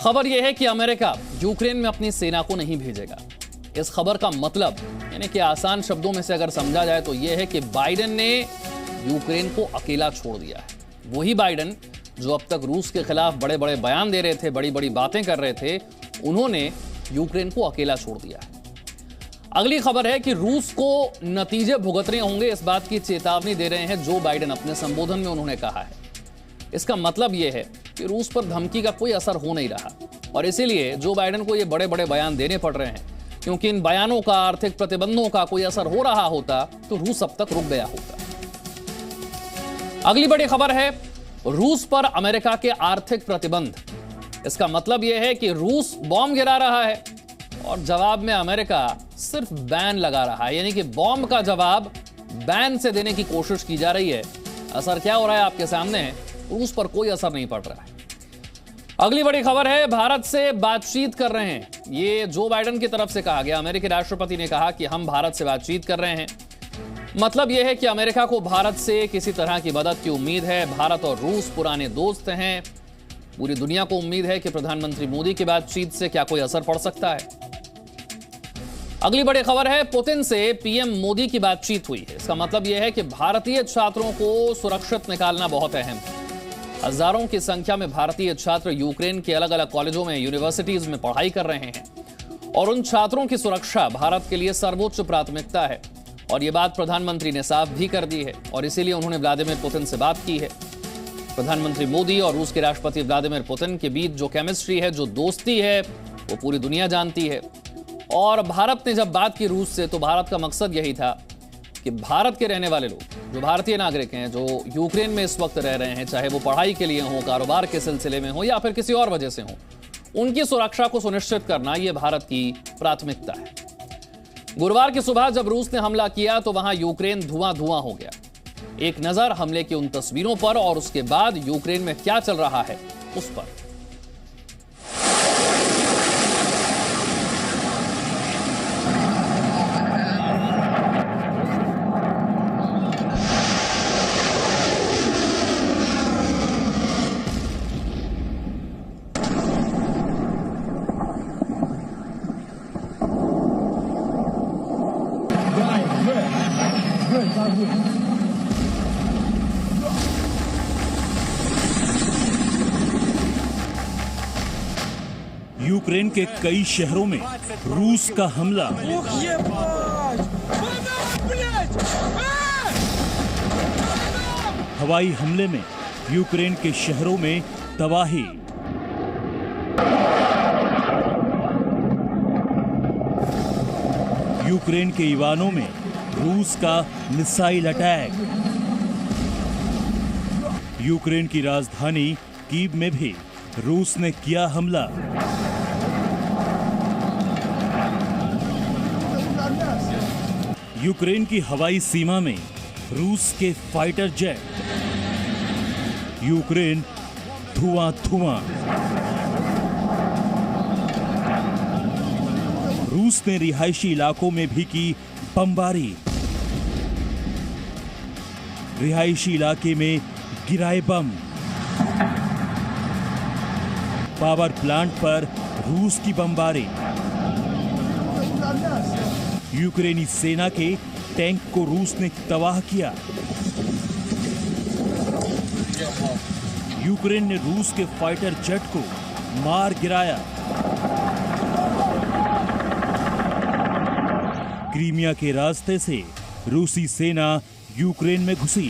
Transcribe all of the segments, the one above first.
खबर यह है कि अमेरिका यूक्रेन में अपनी सेना को नहीं भेजेगा। इस खबर का मतलब यानी कि आसान शब्दों में से अगर समझा जाए तो यह है कि बाइडेन ने यूक्रेन को अकेला छोड़ दिया है। वही बाइडेन जो अब तक रूस के खिलाफ बड़े बड़े बयान दे रहे थे, बड़ी बड़ी बातें कर रहे थे, उन्होंने यूक्रेन को अकेला छोड़ दिया है। अगली खबर है कि रूस को नतीजे भुगतने होंगे, इस बात की चेतावनी दे रहे हैं जो बाइडेन अपने संबोधन में उन्होंने कहा है। इसका मतलब यह है कि रूस पर धमकी का कोई असर हो नहीं रहा और इसीलिए जो बाइडेन को ये बड़े बड़े बयान देने पड़ रहे हैं, क्योंकि इन बयानों का, आर्थिक प्रतिबंधों का कोई असर हो रहा होता तो रूस अब तक रुक गया होता। अगली बड़ी खबर है रूस पर अमेरिका के आर्थिक प्रतिबंध। इसका मतलब यह है कि रूस बॉम्ब गिरा रहा है और जवाब में अमेरिका सिर्फ बैन लगा रहा है, यानी कि बॉम्ब का जवाब बैन से देने की कोशिश की जा रही है। असर क्या हो रहा है आपके सामने है, रूस पर कोई असर नहीं पड़ रहा है। अगली बड़ी खबर है भारत से बातचीत कर रहे हैं, ये जो बाइडेन की तरफ से कहा गया। अमेरिकी राष्ट्रपति ने कहा कि हम भारत से बातचीत कर रहे हैं। मतलब यह है कि अमेरिका को भारत से किसी तरह की मदद की उम्मीद है। भारत और रूस पुराने दोस्त हैं। पूरी दुनिया को उम्मीद है कि प्रधानमंत्री मोदी की बातचीत से क्या कोई असर पड़ सकता है। अगली बड़ी खबर है पुतिन से पीएम मोदी की बातचीत हुई है। इसका मतलब यह है कि भारतीय छात्रों को सुरक्षित निकालना बहुत अहम है। हजारों की संख्या में भारतीय छात्र यूक्रेन के अलग अलग कॉलेजों में, यूनिवर्सिटीज में पढ़ाई कर रहे हैं और उन छात्रों की सुरक्षा भारत के लिए सर्वोच्च प्राथमिकता है। और यह बात प्रधानमंत्री ने साफ भी कर दी है और इसीलिए उन्होंने व्लादिमीर पुतिन से बात की है। प्रधानमंत्री मोदी और रूस के राष्ट्रपति व्लादिमीर पुतिन के बीच जो केमिस्ट्री है, जो दोस्ती है, वो पूरी दुनिया जानती है। और भारत ने जब बात की रूस से, तो भारत का मकसद यही था कि भारत के रहने वाले लोग, जो भारतीय नागरिक हैं, जो यूक्रेन में इस वक्त रह रहे हैं, चाहे वो पढ़ाई के लिए हो, कारोबार के सिलसिले में हो या फिर किसी और वजह से हो, उनकी सुरक्षा को सुनिश्चित करना यह भारत की प्राथमिकता है। गुरुवार की सुबह जब रूस ने हमला किया तो वहां यूक्रेन धुआं धुआं हो गया। एक नजर हमले की उन तस्वीरों पर और उसके बाद यूक्रेन में क्या चल रहा है उस पर। यूक्रेन के कई शहरों में रूस का हमला। हवाई हमले में यूक्रेन के शहरों में तबाही। यूक्रेन के इवानों में रूस का मिसाइल अटैक। यूक्रेन की राजधानी कीव में भी रूस ने किया हमला। यूक्रेन की हवाई सीमा में रूस के फाइटर जेट। यूक्रेन धुआं धुआं। रूस ने रिहायशी इलाकों में भी की बमबारी। रिहायशी इलाके में गिराए बम। पावर प्लांट पर रूस की बमबारी। यूक्रेनी सेना के टैंक को रूस ने तबाह किया। यूक्रेन ने रूस के फाइटर जेट को मार गिराया। क्रीमिया के रास्ते से रूसी सेना यूक्रेन में घुसी।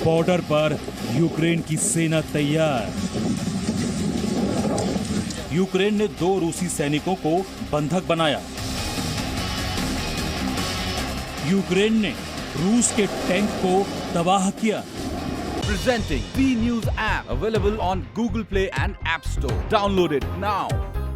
बॉर्डर पर यूक्रेन की सेना तैयार। यूक्रेन ने 2 रूसी सैनिकों को बंधक बनाया। यूक्रेन ने रूस के टैंक को तबाह किया। Presenting B News app available on Google Play and App Store. Download it now.